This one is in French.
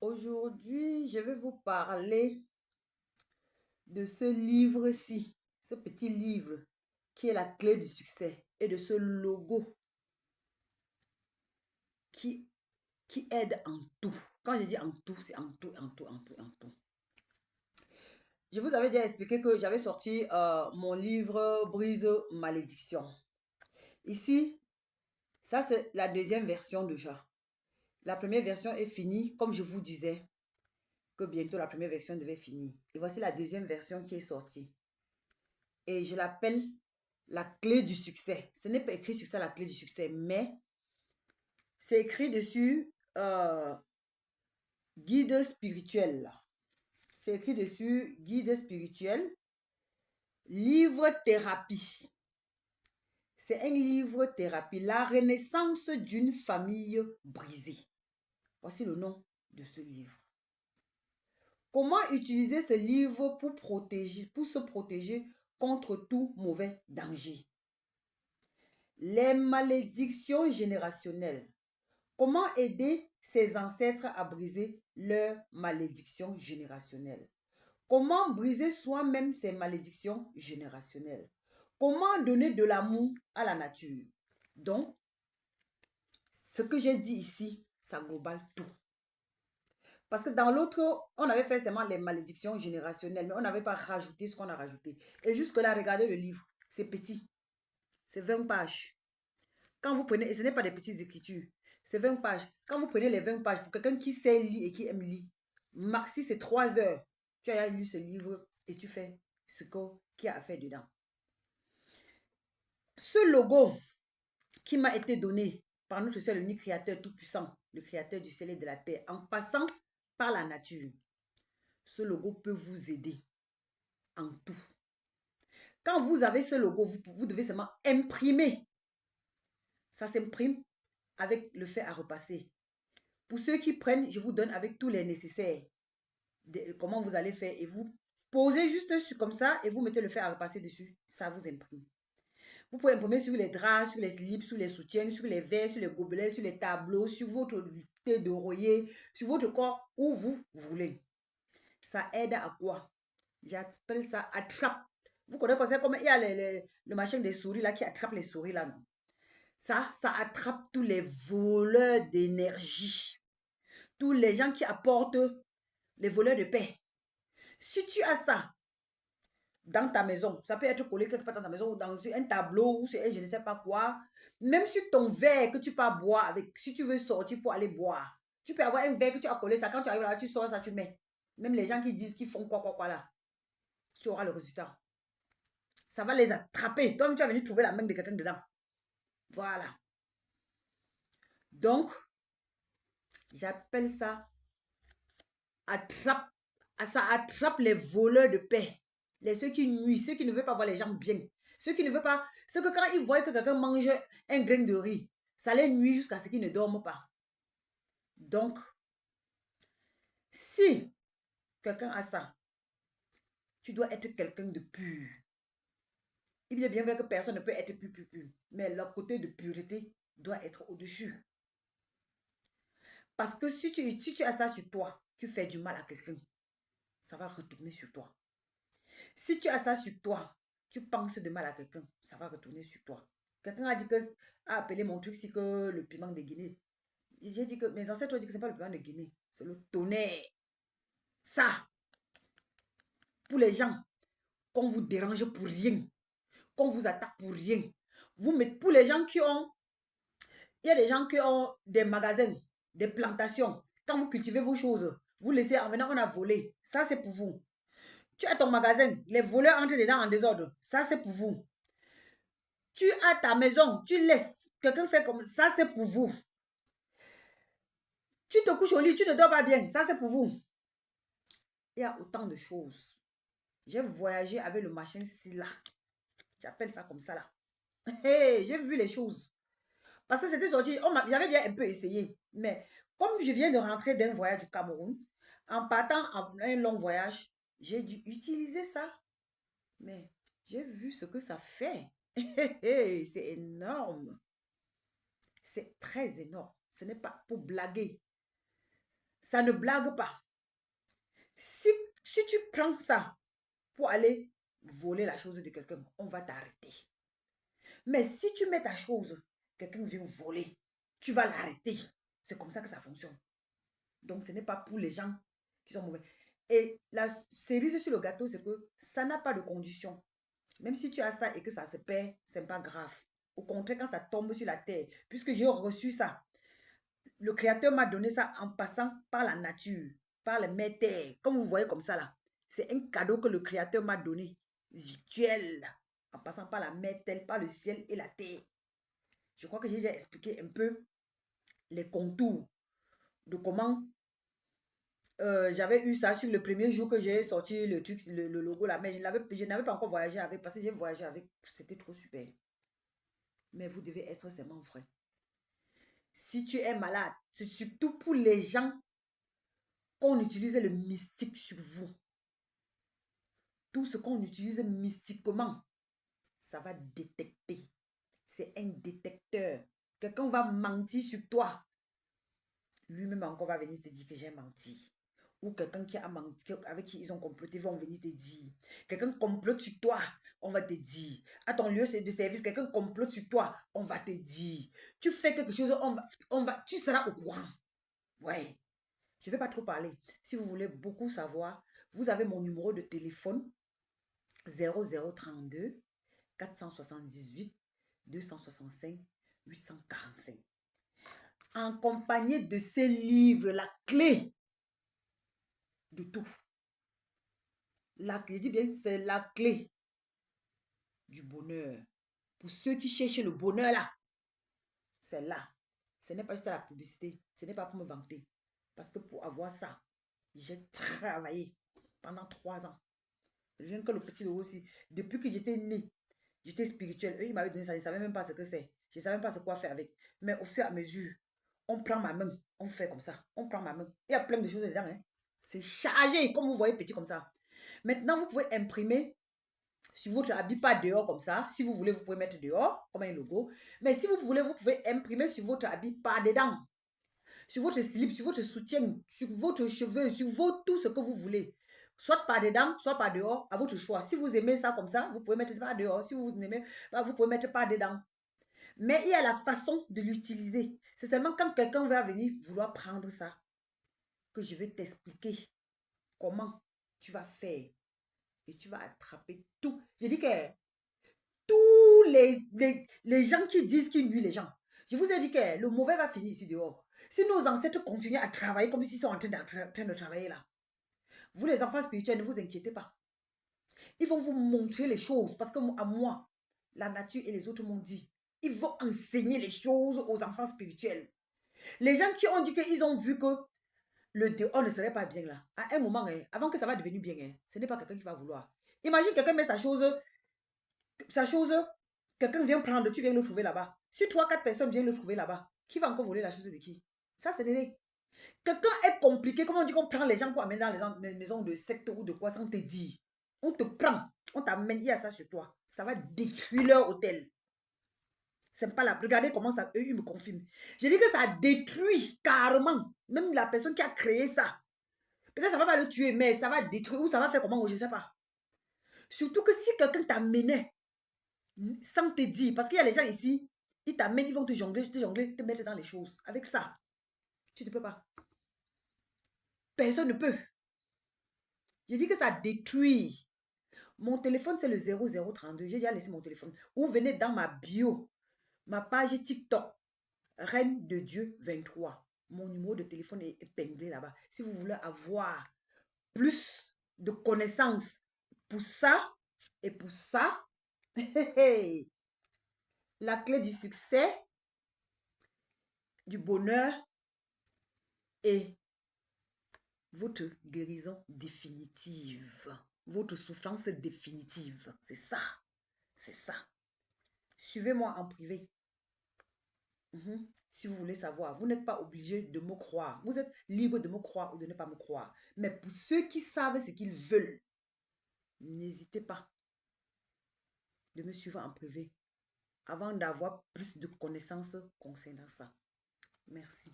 Aujourd'hui, je vais vous parler de ce livre-ci, ce petit livre qui est la clé du succès et de ce logo qui, qui aide en tout. Quand je dis en tout, c'est en tout, en tout, en tout, en tout. Je vous avais déjà expliqué que j'avais sorti mon livre Brise Malédiction. Ici, ça c'est la deuxième version déjà. La première version est finie, comme je vous disais, que bientôt la première version devait finir. Et voici la deuxième version qui est sortie. Et je l'appelle la clé du succès. Ce n'est pas écrit sur ça la clé du succès, mais c'est écrit dessus guide spirituel. C'est écrit dessus guide spirituel, livre thérapie. C'est un livre thérapie, la renaissance d'une famille brisée. Voici le nom de ce livre. Comment utiliser ce livre pour se protéger contre tout mauvais danger? Les malédictions générationnelles. Comment aider ses ancêtres à briser leurs malédictions générationnelles? Comment briser soi-même ses malédictions générationnelles? Comment donner de l'amour à la nature? Donc, ce que j'ai dit ici, ça globale tout. Parce que dans l'autre, on avait fait seulement les malédictions générationnelles, mais on n'avait pas rajouté ce qu'on a rajouté. Et jusque-là, regardez le livre, c'est petit. C'est 20 pages. Quand vous prenez, et ce n'est pas des petites écritures, c'est 20 pages. Quand vous prenez les 20 pages, pour quelqu'un qui sait lire et qui aime lire, maxi c'est 3 heures. Tu as lu ce livre et tu fais ce qu'il y a à faire dedans. Ce logo qui m'a été donné par notre seul unique créateur tout-puissant, le créateur du ciel et de la terre, en passant par la nature, ce logo peut vous aider en tout. Quand vous avez ce logo, vous devez seulement imprimer. Ça s'imprime avec le fer à repasser. Pour ceux qui prennent, je vous donne avec tous les nécessaires. Comment vous allez faire et vous posez juste comme ça et vous mettez le fer à repasser dessus. Ça vous imprime. Vous pouvez imprimer sur les draps, sur les slips, sur les soutiens, sur les verres, sur les gobelets, sur les tableaux, sur votre thé d'oreiller, sur votre corps, où vous voulez. Ça aide à quoi? J'appelle ça attrape. Vous connaissez comme il y a le machin des souris là qui attrape les souris là, non? Ça attrape tous les voleurs d'énergie. Tous les gens qui apportent les voleurs de paix. Si tu as ça dans ta maison, ça peut être collé quelque part dans ta maison ou dans un tableau ou c'est je ne sais pas quoi. Même sur ton verre que tu peux boire avec, si tu veux sortir pour aller boire, tu peux avoir un verre que tu as collé ça. Quand tu arrives là, tu sors ça, tu mets. Même les gens qui disent qu'ils font quoi là, tu auras le résultat. Ça va les attraper. Toi, tu vas venir trouver la main de quelqu'un dedans. Voilà. Donc, j'appelle ça attrape. Ça attrape les voleurs de paix. Ceux qui nuisent, ceux qui ne veulent pas voir les gens bien. Ceux qui ne veulent pas. Ceux que quand ils voient que quelqu'un mange un grain de riz, ça les nuit jusqu'à ce qu'ils ne dorment pas. Donc, si quelqu'un a ça, tu dois être quelqu'un de pur. Il est bien vrai que personne ne peut être pur. Mais le côté de pureté doit être au-dessus. Parce que si tu as ça sur toi, tu fais du mal à quelqu'un, ça va retourner sur toi. Si tu as ça sur toi, tu penses de mal à quelqu'un, ça va retourner sur toi. Quelqu'un a dit que, a appelé mon truc, c'est que le piment de Guinée. J'ai dit que mes ancêtres ont dit que ce n'est pas le piment de Guinée, c'est le tonnerre. Ça, pour les gens, qu'on vous dérange pour rien, qu'on vous attaque pour rien. Vous mettez, pour les gens qui ont, il y a des gens qui ont des magasins, des plantations. Quand vous cultivez vos choses, vous laissez en venant, on a volé. Ça, c'est pour vous. Tu as ton magasin, les voleurs entrent dedans en désordre. Ça, c'est pour vous. Tu as ta maison, tu laisses. Quelqu'un fait comme ça, c'est pour vous. Tu te couches au lit, tu ne dors pas bien. Ça, c'est pour vous. Il y a autant de choses. J'ai voyagé avec le machin là. J'appelle ça comme ça là. Hey, j'ai vu les choses. Parce que c'était sorti, j'avais déjà un peu essayé. Mais comme je viens de rentrer d'un voyage du Cameroun, en partant en un long voyage, j'ai dû utiliser ça. Mais j'ai vu ce que ça fait. C'est énorme. C'est très énorme. Ce n'est pas pour blaguer. Ça ne blague pas. Si tu prends ça pour aller voler la chose de quelqu'un, on va t'arrêter. Mais si tu mets ta chose, quelqu'un vient voler, tu vas l'arrêter. C'est comme ça que ça fonctionne. Donc, ce n'est pas pour les gens qui sont mauvais. Et la cerise sur le gâteau, c'est que ça n'a pas de condition. Même si tu as ça et que ça se perd, ce n'est pas grave. Au contraire, quand ça tombe sur la terre, puisque j'ai reçu ça, le Créateur m'a donné ça en passant par la nature, par les mères terres. Comme vous voyez comme ça là, c'est un cadeau que le Créateur m'a donné, virtuel, en passant par la mère terre, par le ciel et la terre. Je crois que j'ai déjà expliqué un peu les contours de comment j'avais eu ça sur le premier jour que j'ai sorti le truc, le logo là, mais je n'avais pas encore voyagé avec, parce que j'ai voyagé avec, c'était trop super. Mais vous devez être seulement frais. Si tu es malade, c'est surtout pour les gens qu'on utilise le mystique sur vous. Tout ce qu'on utilise mystiquement, ça va détecter. C'est un détecteur. Quelqu'un va mentir sur toi. Lui-même encore va venir te dire que j'ai menti. Ou quelqu'un qui a menti, avec qui ils ont comploté, vont venir te dire. Quelqu'un complote sur toi, on va te dire. À ton lieu de service, quelqu'un complote sur toi, on va te dire. Tu fais quelque chose, tu seras au courant. Ouais. Je ne vais pas trop parler. Si vous voulez beaucoup savoir, vous avez mon numéro de téléphone 0032 478 265 845. Accompagné de ces livres, la clé de tout. Je dis bien, c'est la clé du bonheur. Pour ceux qui cherchent le bonheur là, c'est là. Ce n'est pas juste la publicité. Ce n'est pas pour me vanter. Parce que pour avoir ça, j'ai travaillé pendant 3 ans. Rien que le petit logo aussi. Depuis que j'étais née, j'étais spirituelle. Eux, ils m'avaient donné ça. Je ne savais même pas ce que c'est. Je ne savais même pas ce quoi faire avec. Mais au fur et à mesure, on prend ma main. On fait comme ça. On prend ma main. Il y a plein de choses dedans. Hein. C'est chargé, comme vous voyez, petit comme ça. Maintenant, vous pouvez imprimer sur votre habit, pas dehors comme ça. Si vous voulez, vous pouvez mettre dehors, comme un logo. Mais si vous voulez, vous pouvez imprimer sur votre habit, pas dedans. Sur votre slip, sur votre soutien, sur votre cheveu, sur tout ce que vous voulez. Soit par dedans, soit par dehors, à votre choix. Si vous aimez ça comme ça, vous pouvez mettre pas dehors. Si vous aimez, vous pouvez mettre pas dedans. Mais il y a la façon de l'utiliser. C'est seulement quand quelqu'un va venir vouloir prendre ça que je vais t'expliquer comment tu vas faire. Et tu vas attraper tout. Je dis que tous les gens qui disent qu'ils nuisent les gens. Je vous ai dit que le mauvais va finir ici dehors. Si nos ancêtres continuent à travailler comme s'ils sont en train de travailler là, vous les enfants spirituels, ne vous inquiétez pas. Ils vont vous montrer les choses parce que à moi, la nature et les autres m'ont dit, ils vont enseigner les choses aux enfants spirituels. Les gens qui ont dit qu'ils ont vu que le dehors ne serait pas bien là, à un moment, avant que ça va devenir bien, ce n'est pas quelqu'un qui va vouloir. Imagine quelqu'un met sa chose, quelqu'un vient prendre, tu viens le trouver là-bas. Si 3, 4 personnes viennent le trouver là-bas, qui va encore voler la chose de qui? Ça, c'est donné. Quelqu'un est compliqué, comment on dit qu'on prend les gens pour amener dans les maisons de secte ou de quoi, ça on te dit. On te prend, on t'amène, il y a ça sur toi. Ça va détruire leur hôtel. C'est pas là. Regardez comment ça, eux, ils me confirment. Je dis que ça détruit carrément, même la personne qui a créé ça. Peut-être ça va pas le tuer, mais ça va détruire, ou ça va faire comment, je ne sais pas. Surtout que si quelqu'un t'amenait sans te dire, parce qu'il y a les gens ici, ils t'amènent, ils vont te jongler, te mettre dans les choses. Avec ça, tu ne peux pas. Personne ne peut. Je dis que ça détruit. Mon téléphone, c'est le 0032. J'ai déjà laissé mon téléphone. Ou venez dans ma bio, ma page TikTok, Reine de Dieu 23. Mon numéro de téléphone est épinglé là-bas. Si vous voulez avoir plus de connaissances pour ça et pour ça, la clé du succès, du bonheur et votre guérison définitive, votre souffrance définitive. C'est ça. C'est ça. Suivez-moi en privé. Si vous voulez savoir, vous n'êtes pas obligé de me croire. Vous êtes libre de me croire ou de ne pas me croire. Mais pour ceux qui savent ce qu'ils veulent, n'hésitez pas de me suivre en privé avant d'avoir plus de connaissances concernant ça. Merci.